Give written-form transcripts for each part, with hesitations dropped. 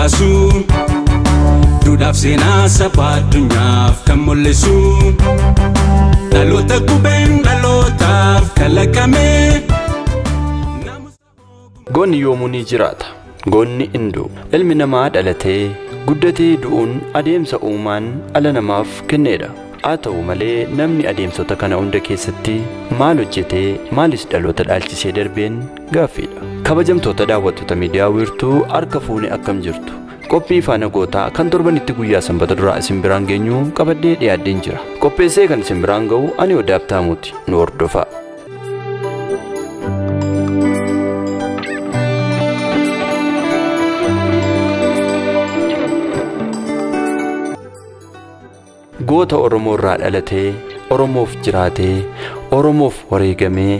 baasu duudhaaf seenaa saba addunyaaf kan mul'isu dhaloota qubeen dhalootaaf kalaqame goonni yoomuu ni jiraata goonni induu ilmi namaa dhalatee guddatee du'uun adeemsa uumaan ala namaaf kenneedha haa ta'u malee namni adeemsota kana hunda keessatti maal hojjetee maalis dhaloota dhaalchisee darbeen gaaffiidha kabajamtoota daawwattoota miidiyaa wiirtuu harka fuune akkam jirtu qophii faana gootaa kan torbanitti guyyaa sanbata duraa isin biraan geenyu qabadhee dhiyaadheen jira qopheessee kan isin biraan ga'u ani Odaa Abtaamuuti nu hordofaa goota Oromoo irraa dhalatee Oromoof jiraatee Oromoof wareegamee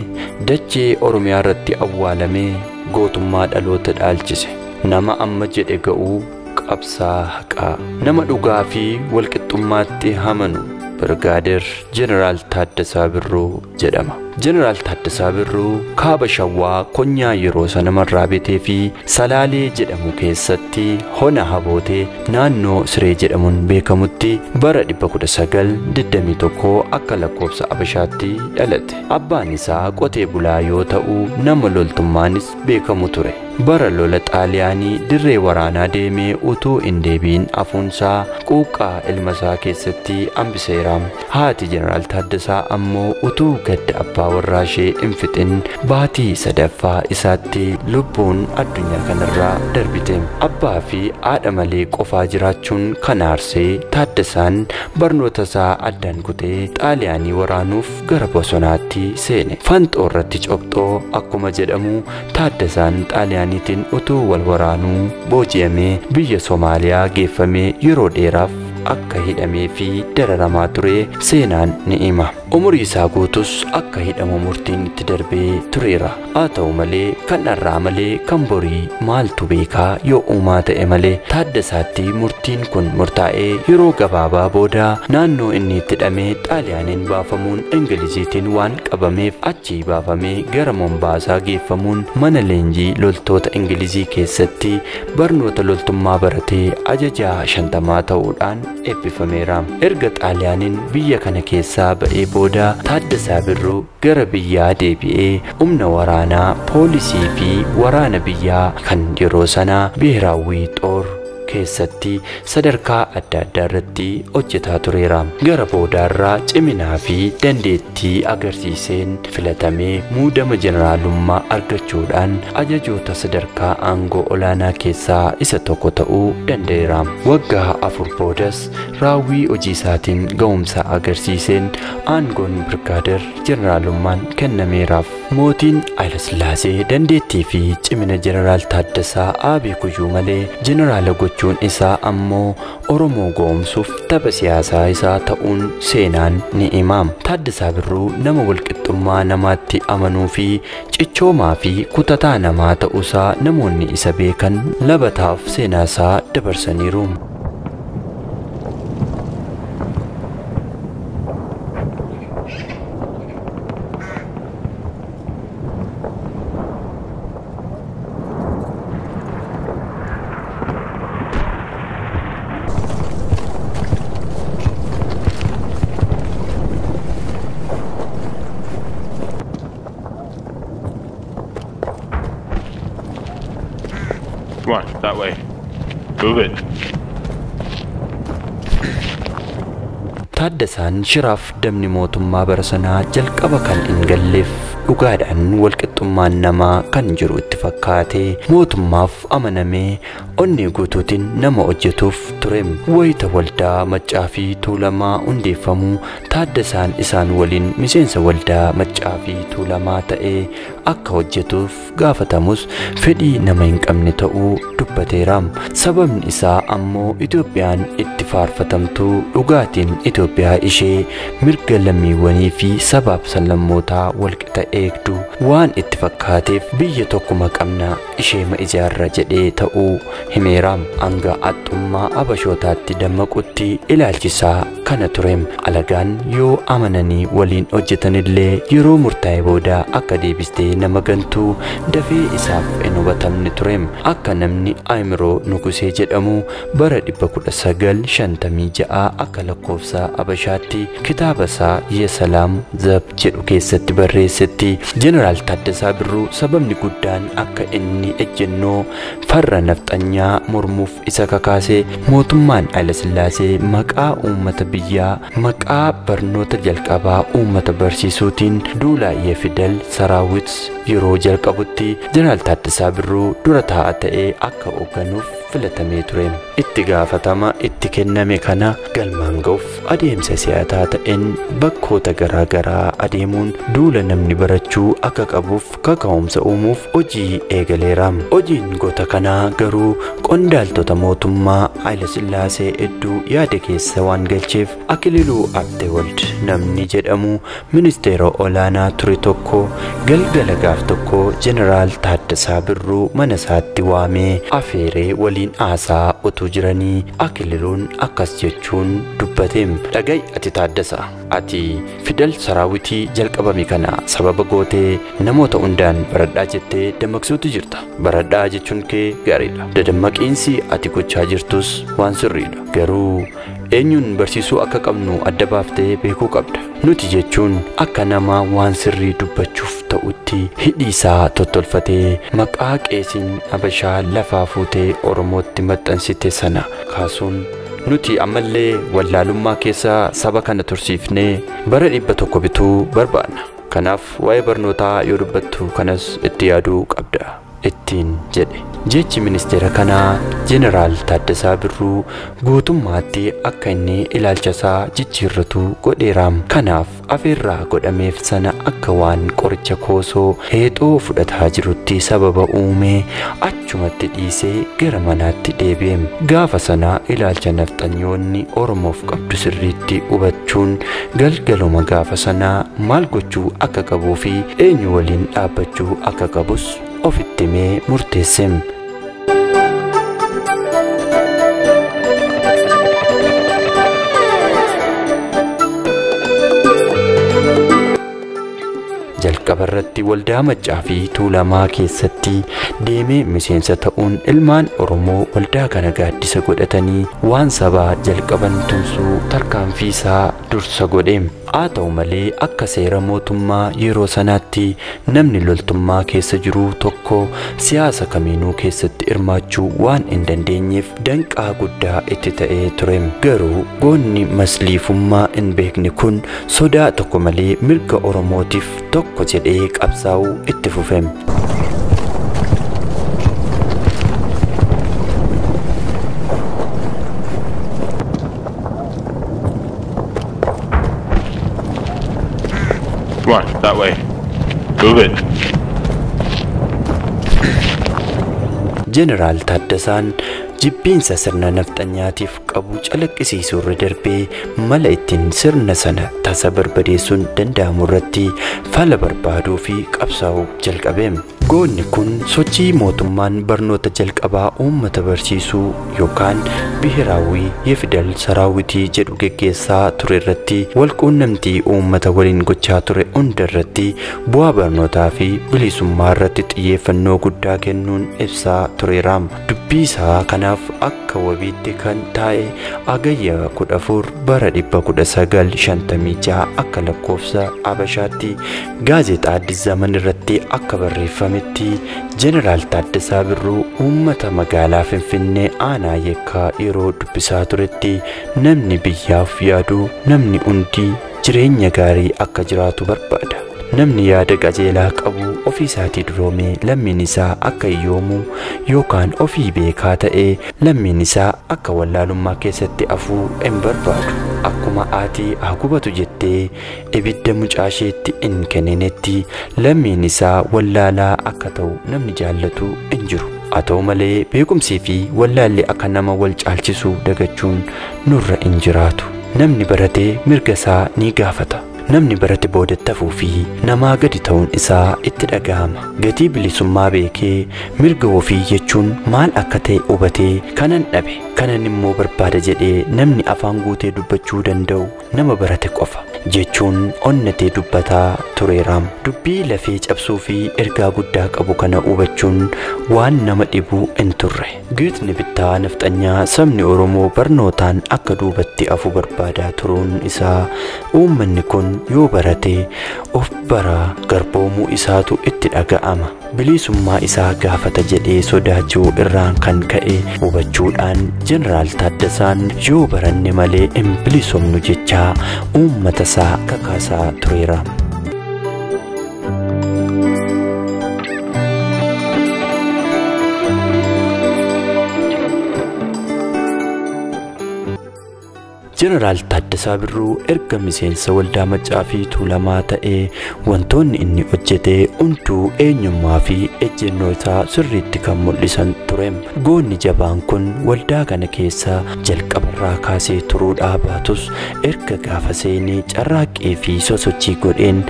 dachee Oromiyaa irratti awwaalamee gootummaa dhaloota dhaalchise nama amma jedhe ga'uu qabsaa haqaa nama dhugaa fi walqixxummaatti amanu Birgaadeer Jeneraal Taaddasaa Birruu jedhama Jeneraal Taaddasaa Birruu kaaba Shawwaa konyaa yeroo sana marraabetee fi Salaalee jedhamu keessatti hona habootee naannoo Siree jedhamuun beekamutti bara 1921 akka lakkoofsa Abashaatti dhalate abbaan isaa qotee bulaa yoo ta'u nama loltummaanis beekamu ture bara lola Xaaliyaanii dirree waraanaa deemee utuu hin deebiin afuunsaa quuqqaa ilma isaa keessatti hambiseera haati Jeneraal Taaddasaa ammoo utuu gadda abbaa warraa ishee hin fixin baatii sadaffaa isaatti lubbuun addunyaa kanarraa darbite abbaa fi haadha malee qofaa jiraachuun kan aarsee Taaddasaan barnoota isaa addaan kutee Xaaliyaanii waraanuuf gara bosonaatti seene fanxoo irratti cophxoo akkuma jedhamu Taaddasaan Xaaliyaaniitiin utuu wal waraanuu booji'amee biyya Somaaliyaa geeffamee yeroo dheeraaf akka hidhamee fi dararamaa ture seenaan ni hima umurii isaa guutus akka hidhamu murtiin itti darbee tureera haa ta'u malee kan dharraa malee kan borii maaltu beekaa yoo uumaa ta'e malee Taaddasaatti murtiin kun murtaa'ee yeroo gabaabaa booda naannoo inni itti hidhamee Xaaliyaaniin baafamuun Ingiliziitiin waan qabameef achii baafamee gara Mombaasaa geeffamuun mana leenjii loltoota Ingilizii keessatti barnoota loltummaa baratee ajajaa 50 ta'uudhaan eebbifameera erga Xaaliyaaniin biyya kana keessaa ba'ee booda Taaddasaa Birruu gara biyyaa deebi'ee humna waraanaa poolisii fi waraana biyyaa kan yeroo sanaa biheeraawwii xoor keessatti sadarkaa adda addaa irratti hojjetaa tureera gara boodaarraa ciminaa fi dandeettii agarsiiseen filatamee muudama jeneraalummaa argachuudhaan ajajoota sadarkaa aangoo olaanaa keessaa isa tokko ta'uu danda'eera waggaa 4 boodas raawwii hojii isaatiin ga'umsa agarsiiseen aangoon Birgaadeer jeneraalummaan kennameeraaf mootiin Haayile Sillaasee dandeettii fi cimina jeneraal Taaddasaa beekuyyuu malee jeneraala gochuu isaa ammoo Oromoo goomsuuf tapha siyaasaa isaa ta'uun seenaan ni hima Taaddasaa Birruu nama walqixxummaa namaatti amanuu fi cichoomaa fi kutataa namaa ta'uusaa namoonni isa beekan labataaf seenaa isaa dabarsaniiru Come on, that way. Move it. Taaddasaan shiraaf damni mootummaa barasanaa jalqaba kan hin galleef dhugaadhaan walqixxummaan namaa kan jiru itti fakkaatee mootummaaf amanamee onnee guutuutiin nama hojjetuuf ture wayita waldaa Maccaa fi Tuulamaa hundeeffamuu Taaddasaan isaan waliin miseensa waldaa Maccaa fi Tuulamaa ta'ee akka hojjetuuf gaafatamus fedhii nama hin qabne ta'uu dubbateera sababni isaa ammoo Itoophiyaan itti faarfatamtu dhugaatiin Itoophiyaa ishee mirga lammiiwwanii fi sabaaf sablammootaa walqixa eegdu waan itti fakkaateef biyya tokkuma qabna isheema ijaarra jedhee ta'uu himeeraam. Hanga haxxummaa Habashootaatti dammaqutti ilaalchisaa kana tureem. Alagaan yoo amananii waliin hojjetanillee yeroo murtaa'e booda akka deebistee nama gantuu dafee isaaf hin hubatamne tureem. Akka namni Ayimiroo Nugusee jedhamu bara 1956 akka lakkoofsa Habashaatti kitaaba isaa Yesalaam Zab jedhu keessatti barreessetti Jeneraal Taaddasaa Birruu sababni guddaan akka inni ejjennoo farra nafxanyaa mormuuf isa kakaase mootummaan Hayilasillaasee maqaa uummata biyyaa maqaa barnoota jalqabaa uummata barsiisuutiin duula Yefidel Saraawit yeroo jalqabutti Jeneraal Taaddasaa Birruu dura taa'aa ta'ee akka hoogganuuf filatamee ture. Itti gaafatama itti kenname kana galmaan ga'uuf adeemsa siyaasaa ta'een bakkoota garaagaraa adeemuun duula namni barachuu akka qabuuf kaka'umsa uumuuf hojii eegaleera. Hojiin goota kanaa garuu qondaaltota mootummaa Hayilasillaasee hedduu yaada keessa waan galcheef Akililuu Abtewold namni jedhamu ministeera olaanaa ture tokko galgala gaaf tokko Jeneraal Taaddasaa Birruu mana isaatti waamee afeeree waliin haasaa utuu jiranii Akililuun akkas jechuun dubbateem. Dhaga'i ati Taaddasaa, ati Fidel Saraawitii jalqabame kana sababa gootee namoota hundaan baradhaa jettee dammaqsuutu jirta. Baradhaa jechuun kee gaariidha. Dadammaqiinsi ati gochaa jirtus waan sirriidha. Garuu eenyuun barsiisuu akka qabnu adda baaftee beekuu qabda. Nuti jechuun akka nama waan sirrii dubbachuuf ta'utti hidhii isaa tottolfatee maqaa qeesiin Habashaa lafaa fuutee Oromootti maxxansite sana kaasuun nuti ammallee wallaalummaa keessa saba kana tursiifnee bara 100 bituu barbaanna. Kanaaf waa'ee barnootaa yoo dubbattu kanas itti yaaduu qabda ittiin jedhe. Jechi ministeera kanaa Jeneraal Taaddasaa Birruu guutummaatti akka inni ilaalchasaa jijjiirratu godheeraam. Kanaaf afeerraa godhameef sana akka waan qoricha koosoo heexoo fudhataa jirutti sababa uumee achumatti dhiisee gara manaatti deebi'eem. Gaafa sana ilaalcha nafxanyoonni Oromoof qabdu sirriitti hubachuun galgaluma gaafa sanaa maal gochuu akka qabuu fi eenyu waliin dhaabbachuu akka qabus ofitti mee murteesseem. jalqabarratti waldaa Maccaa fi Tuulamaa keessatti deemee miseensa ta'uun ilmaan Oromoo waldaa kana gaaddisa godhatanii waan sabaa jalqaban tumsuu tarkaanfii isaa dursa godheem. Haa ta'u malee akka seera mootummaa yeroo sanaatti namni loltummaa keessa jiru tokko siyaasa kamiinuu keessatti hirmaachuu waan hin dandeenyeef danqaa guddaa itti ta'ee tureem. Garuu goonni masliifummaa hin beekne kun sodaa tokko malee mirga Oromootiif tokko jedhee qabsaa'uu itti fufeem. Come on, that way. Move it. Jeneraal Taaddasaan jibbiinsa sirna nafxanyaatiif qabu calaqqisiisuu irra darbee mala ittiin sirna sana tasa barbadeessuun danda'amu irratti fala barbaaduu fi qabsaa'uu jalqabeem. Goonni kun sochii mootummaan barnoota jalqabaa uummata barsiisuu yookaan Bihiraawwii Yefidel Saraawitii jedhu geggeessaa ture irratti walquunnamtii uummata waliin gochaa ture hunda irratti bu'aa barnootaa fi bilisummaa irratti xiyyeeffannoo guddaa kennuun ibsaa tureeraam. Dubbii isaa kanaaf akka wabiitti kan taa'e Agayya 14 bara 1956 akka lakkoofsa Habashaatti gaazexaa Addis Zaman irratti akka barreeffametti Jeneraal Taaddasaa Birruu uummata magaalaa Finfinnee aanaa Yekkaa yeroo dubbisaa turetti namni biyyaaf yaadu namni hundi jireenya gaarii akka jiraatu barbaada. Namni yaada qajeelaa qabu ofii isaatii duroomee lammiin isaa akka hiyyoomu yookaan ofii beekaa ta'ee lammiin isaa akka wallaalummaa keessatti afuu hin barbaadu. Akkuma aatii hagubatu jettee ibidda mucaasheetti hin kenninetti lammiin isaa wallaalaa akka ta'u namni jaallatu hin jiru. Haa ta'u malee beekumsii fi wallaalli akka nama wal caalchisu dagachuun nurra hin jiraatu. Namni baratee mirga isaa ni gaafata. namni barate boodattafuu fi namaa gadi ta'uun isaa itti dhaga'ama. Gatii bilisummaa beekee mirga ofii jechuun maal akka ta'e hubatee kanan dhabe kanan immoo barbaada jedhee namni afaan guutee dubbachuu danda'u nama barate qofa jechuun onnatee dubbataa tureeraam. Dubbii lafee cabsuu fi ergaa guddaa qabu kana hubachuun waan nama dhibu hin turre. Geetni bittaa nafxanyaa sabni Oromoo barnootaan akka duubatti afu barbaadaa turuun isaa uummanni kun yoo barate of bara garboomuu isaatu itti dhaga'ama. Bilisummaa isaa gaafata jedhee sodaachuu irraan kan ka'e hubachuudhaan Jeneraal Taaddasaan yoo baranne malee hin bilisomnu jechaa uummata isaa kakaasaa tureera. Jeneraal Taaddasaa Birruu erga miseensa waldaa Maccaa fi Tuulamaa ta'ee wantoonni inni hojjete hunduu eenyummaa fi ejjennoo isaa sirriitti kan mul'isan ture. Goonni jabaan kun waldaa kana keessa jalqabarraa kaasee turuudhaa baatus erga gaafa seenee carraaqqii fi sosochii godheen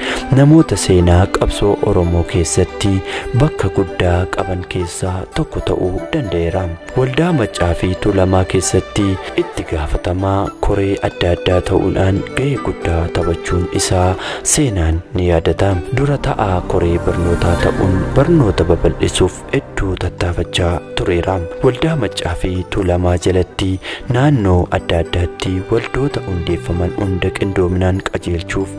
namoota seenaa qabsoo Oromoo keessatti bakka guddaa qaban keessaa tokko ta'uu danda'eera. Waldaa Maccaa fi Tuulamaa keessatti itti gaafatamaa koree adda addaa ta'uudhaan gahee guddaa taphachuun isaa seenaan ni yaadatama. Dura ta'aa koree barnootaa ta'uun barnoota babal'isuuf hedduu tattaafachaa tureera. Waldaa Maccaa fi Tuulamaa jalatti naannoo adda addaatti waldoota hundeeffaman hunda qindoominaan qajeelchuuf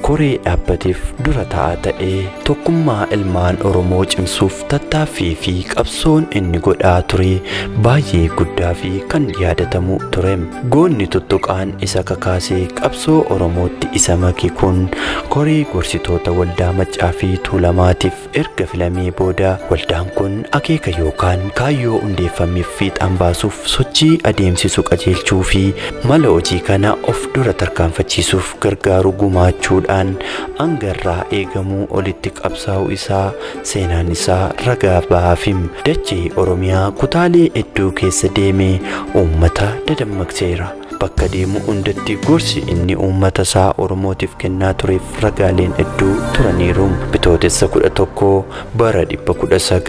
koree dhaabbateef dura ta'aa ta'ee tokkummaa ilmaan Oromoo cimsuuf tattaaffii fi qabsoon inni godhaa ture baay'ee guddaa fi kan yaadatamu ture. Goonni tuttuqaan isa kakaasee qabsoo Oromootti isa make kun koree gorsitoota waldaa Maccaa fi Tuulamaatiif erga filamee booda waldaan kun akeeka yookaan kaayyoo hundeeffameef fiixaan baasuuf sochii adeemsisu qajeelchuu fi mala hojii kana of dura tarkaanfachiisuuf gargaaru gumaachuudhaan hangarraa eegamuu olitti qabsaa'u isaa seenaan isaa ragaa baafim. Dachee Oromiyaa kutaalee hedduu keessa deemee uummata dadammaqseera. Bakka deemu hundatti gorsi inni uummata isaa Oromootiif kennaa tureef ragaaleen hedduu turaniiru. Bitootessa 11 bara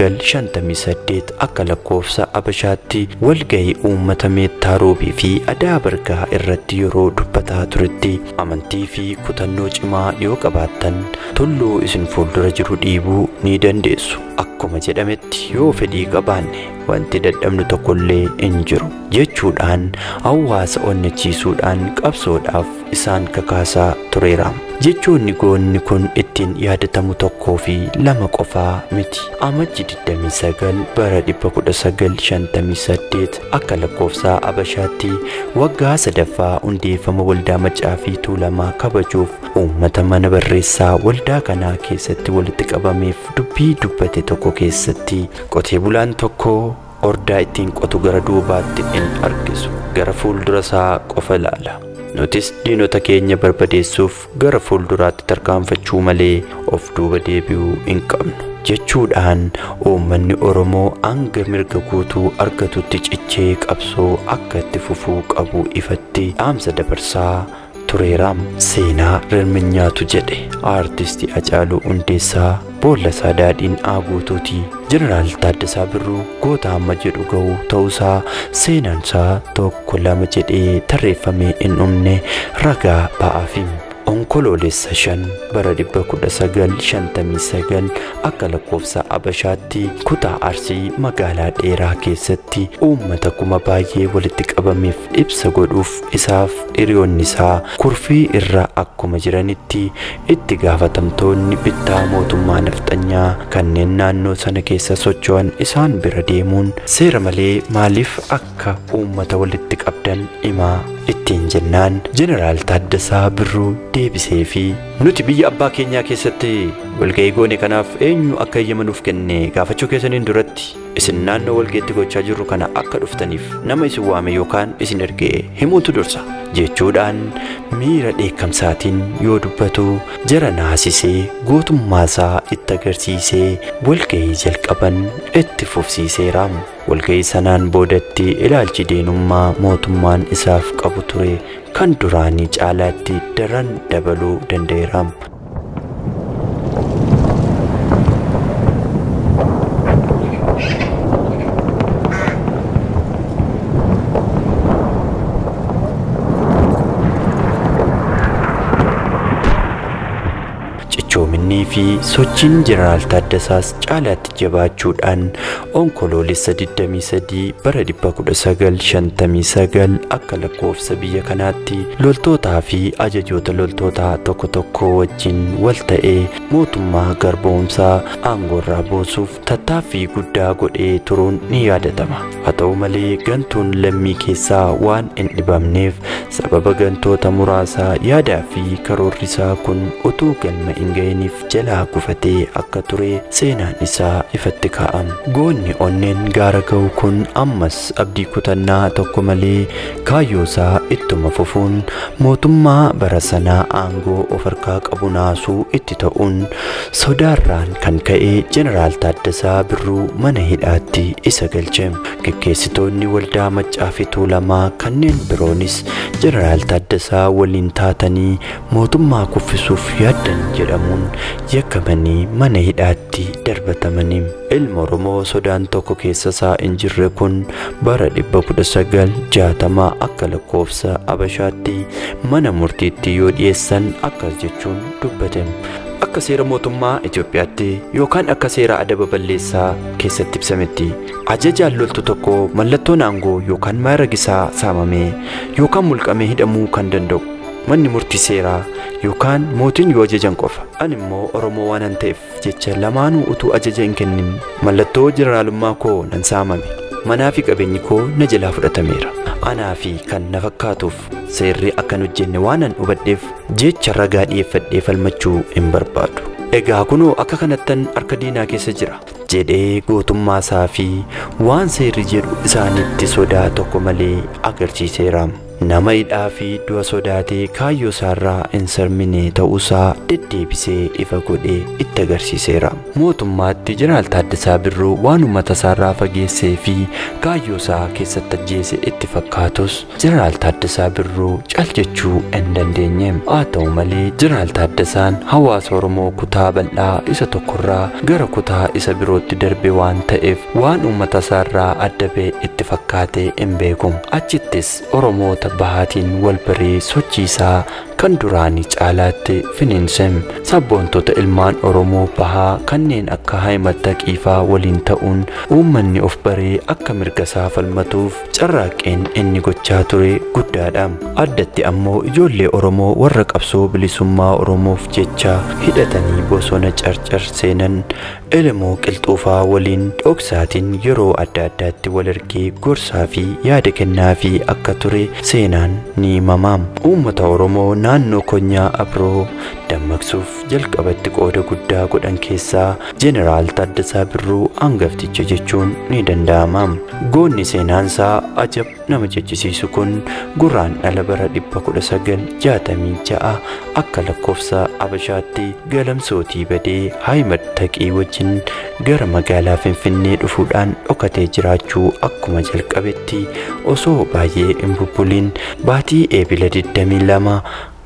1958 akka lakkoofsa Abashaatti walgahii uummata Meettaa Roobii fi Adaa Bargaa irratti yeroo dubbataa turetti amantii fi kutannoo cimaa yoo qabaattan tulluu isin fuuldura jiru dhiibuu ni dandeessu. Akkuma jedhametti yoo fedhii qabaanne wanti dadhabnu tokkollee hin jiru jechuudhaan hawaasa onnachiisuudhaan qabsoodhaaf isaan kakaasaa tureera. Jechoonni goonni kun ittiin yaadatamu tokkoo fi lama qofaa miti. Amajji 29 bara 1958 akka lakkoofsa Abashaatti waggaa sadaffaa hundeeffama waldaa Maccaa fi Tuulamaa kabajuuf uummata mana barreessaa waldaa kanaa keessatti walitti qabameef dubbii dubbate tokko keessatti qotee bulaan tokko ordaa ittiin qotu gara duubaatti hin argisu, gara fuuldura isaa qofa ilaala. Nutis diinota keenya barbadeessuuf gara fuulduraatti tarkaanfachuu malee of duuba deebi'uu hin qabnu jechuudhaan uummanni Oromoo hanga mirga guutuu argatutti cichee qabsoo akka itti fufuu qabu ifatti dhaamsa dabarsaa tureera. Seenaa Rirminyaatu jedhe aartistii Hacaaluu Hundeessaa boolla isaa daadhiin guutuuti. Jeneraal Taaddasaa Birruu goota amma jedhu ga'u ta'uusaa seenaan isaa tokko lama jedhee tarreeffamee hin dhumne ragaa ba'aafi. Onkoloolessa 5 bara 1959 akka lakkoofsa Abashaatti kutaa Arsii magaalaa dheeraa keessatti uummata kuma baay'ee walitti qabameef ibsa godhuuf isaaf hiriyoonni isaa kurfii irra akkuma jiranitti itti gaafatamtoonni bittaa mootummaa nafxanyaa kanneen naannoo sana keessa socho'an isaan bira deemuun seera malee maaliif akka uummata walitti qabdan himaa ittiin jennaan Jeneraal Taaddasaa Birruu deebisee fi nuti biyya abbaa keenyaa keessatti walgahii goone kanaaf eenyu akka eeyyamanuuf kenne gaafachuu keessaniin duratti isin naannoo walgahiitti gochaa jirru kana akka dhuftaniif nama isin waame yookaan isin ergee himuutu dursa jechuudhaan miira dheekkamsaatiin yoo dubbatu jara naasisee gootummaasaa itti agarsiisee walgahii jalqaban itti fufsiiseera. Walgahii sanaan boodatti ilaalchi diinummaa mootummaan isaaf qabu ture kan duraanii caalaatti daran dabaluu danda'eera. Cichoominnii fi sochiin Jeneraal Taaddasaas caalaatti jabaachuudhaan onkoloolessa 23 bara 1959 akka lakkoofsa biyya kanaatti loltootaa fi ajajoota loltootaa tokko tokko wajjin wal ta'ee mootummaa garboomsaa aangoorraa buusuuf tattaaffii guddaa godhee turuun ni yaadatama. Haa ta'u malee gantuun lammii keessaa waan hin dhibamneef sababa gantoota muraasaa yaadaa fi karoorri isaa kun utuu galma hin ga'iniif jalaa gufatee akka ture seenaan isaa ifatti kaa'ama. Goonni onneen gaara ga'u kun ammas abdii kutannaa tokko malee kaayyoo isaa ittuma fufuun mootummaa bara sanaa aangoo of harkaa qabu naasuu itti ta'uun sodaarraan kan ka'e Jeneraal Taaddasaa Birruu mana hidhaatti isa galche. Gaggeessitoonni waldaa Maccaa fi Tuulamaa kanneen biroonis Jeneraal Taaddasaa waliin taatanii mootummaa kuffisuuf yaaddan jedhamuun yakkamanii mana hidhaatti darbatamanii. Ilma Oromoo sodaan tokko keessa isaa hin jirre kun bara 1960 akka lakkoofsa Abashaatti mana murtiitti yoo dhiyeessan akkas jechuun dubbate. Akka seera mootummaa Itoophiyaatti yookaan akka seera adaba balleessaa keessatti ibsametti ajajaan loltu tokko mallattoon aangoo yookaan maaragisaa saamamee yookaan mulqamee hidhamuu kan danda'u manni murtii seeraa yookaan mootiin yoo ajajan qofa. Ani immoo Oromoo waan ta'eef jecha lamaanuu utuu ajaja hin kennin mallattoo jeneraalummaa koo nan saamame. Manaa fi qabeenyi koo na jalaa fudhatameera. Anaa fi kan na fakkaatuuf seerri akkan hojjenne waanan hubadheef jecha ragaa dhiyeeffadhee falmachuu hin barbaadu. Egaa kunoo akka kanattan harka diinaa keessa jira jedhee gootummaa isaa fi waan seerri jedhu isaanitti sodaa tokko malee agarsiiseera. Nama hidhaa fi du'a sodaatee kaayyoo isaarraa hin sarmine ta'uusaa deddeebisee ifa godhee itti agarsiiseera. Mootummaatti Jeneraal Taaddasaa Birruu waan uummata isaarraa fageessee fi kaayyoo isaa keessatti ajjeese itti fakkaatus Jeneraal Taaddasaa Birruu caljechuu hin dandeenye. Haa ta'u malee Jeneraal Taaddasaan hawaasa Oromoo kutaa bal'aa isa tokkorraa gara kutaa isa birootti darbe waan ta'eef waan uummata isaarraa adda ba'e itti fakkaatee hin beeku. Achittis Oromoota bahaatiin wal baree sochii isaa kan duraanii caalaatti finiinsem. Sabboontota ilmaan Oromoo bahaa kanneen akka Hayimat Taqiifaa waliin ta'uun uummanni of baree akka mirga isaa falmatuuf carraaqqeen inni gochaa ture guddaadha. Addatti ammoo ijoollee Oromoo warra qabsoo bilisummaa Oromoof jecha hidhatanii bosona carcar seenan Elemoo Qilxuufaa waliin dhoksaatiin yeroo adda addaatti wal argee gorsaa fi yaada kennaa fi akka ture seenaan ni himama. Uummata Oromoo naannoo Konyaa Abroo dammaqsuuf jalqabatti qooda guddaa godhan keessaa Jeneraal Taaddasaa Birruu hangafticha jechuun ni danda'ama. Goonni seenaansaa ajab nama jechisiisu kun gurraandhala bara 1966 akka lakkoofsa Abashaatti galamsootii badee Hayimat Taqii wajjin gara magaalaa Finfinnee dhufuudhaan dhokatee jiraachuu akkuma jalqabetti osoo baay'ee hin bubbuliin baatii eebila 22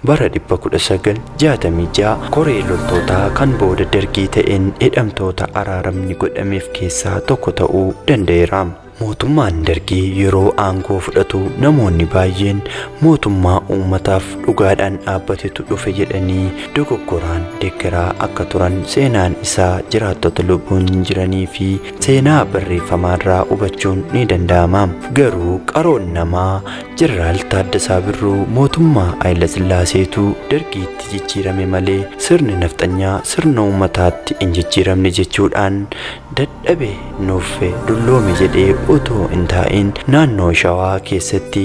bara 1966 koree loltootaa kan booda dargii ta'een hidhamtoota araaramni godhameef keessaa tokko ta'uu danda'eera. Mootummaan dargii yeroo aangoo fudhatu namoonni baay'een mootummaa uummataaf dhugaadhaan dhaabbatetu dhufe jedhanii dogoggoraan deeggaraa akka turan seenaan isaa jiraattota lubbuun jiranii fi seenaa barreeffamaarraa hubachuun ni danda'ama. Garuu qaroon namaa Jeneraal Taaddasaa Birruu mootummaa Hayila Sillaaseetu dargiitti jijjiirame malee sirni nafxanyaa sirna uummataatti hin jijjiiramne jechuudhaan dadhabe nuuffe dulloome jedhee otoo hin taa'in naannoo Shawaa keessatti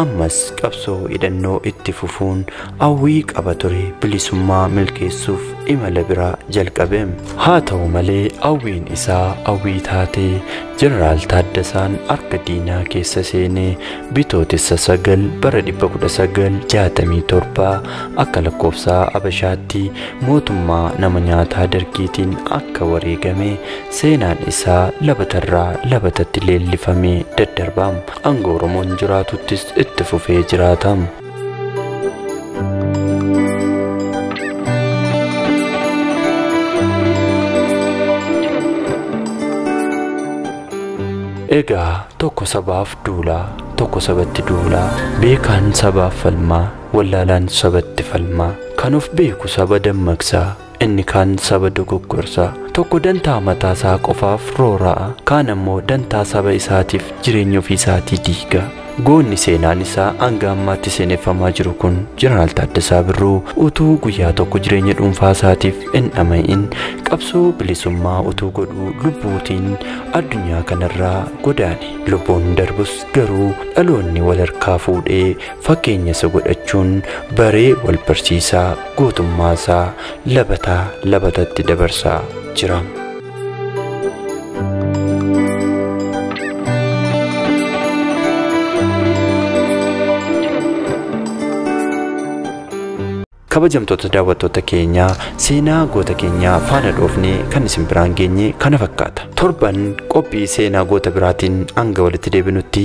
ammas qabsoo hidhannoo itti fufuun hawwii qaba ture bilisummaa milkeessuuf imala biraa jalqabe. Haa ta'u malee hawwiin isaa hawwii taatee Jeneraal Taaddasaan harka diinaa keessa seenee bitootessa 9 bara 1967 akka lakkoofsa Abashaatti mootummaa nama nyaataa dargiitiin akka wareegame seenaan isaa labatarraa labatatti leellifamee daddarbama. Aangoo Oromoon jiraatuttis itti fufee jiraatama. Egaa tokko sabaaf duulaa, tokko sabatti duulaa, beekaan sabaaf falmaa, wallaalaan sabatti falmaa, kan of beeku saba dammaqsaa, inni kaan saba dogoggorsaa, tokko dantaa mataasaa qofaaf roora'a, kaan ammoo dantaa saba isaatiif jireenya ofii isaatii diiga. Goonni seenaan isaa hanga ammaatti seeneffamaa jiru kun Jeneraal Taaddasaa Birruu utuu guyyaa tokko jireenya dhuunfaa isaatiif hin dhama'in qabsoo bilisummaa utuu godhuu lubbuutiin addunyaa kanarraa godaane. Lubbuun darbus garuu dhaloonni wal harkaa fuudhee fakkeenya isa godhachuun baree wal barsiisaa gootummaa isaa labataa labatatti dabarsaa jira. Kabajamtoota daawwattoota keenyaa seenaa goota keenyaa faana dhoofnee kan isin biraan geenye kana fakkaata. Torban qophii seenaa goota biraatiin hanga walitti deebinutti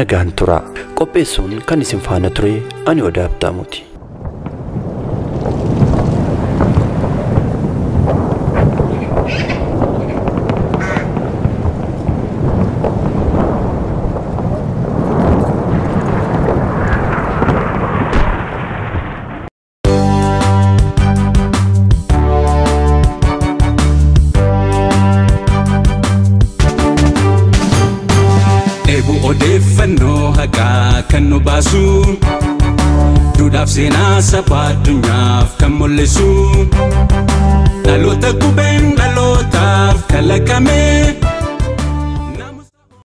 nagaan tura. Qopheessuun kan isin faana ture ani Odaa Abtaamuuti. Odeeffannoo haqaa kan nu baasu duudhaaf seenaa saba addunyaaf kan mul'isu dhaloota qubeen dhalootaaf kalaqame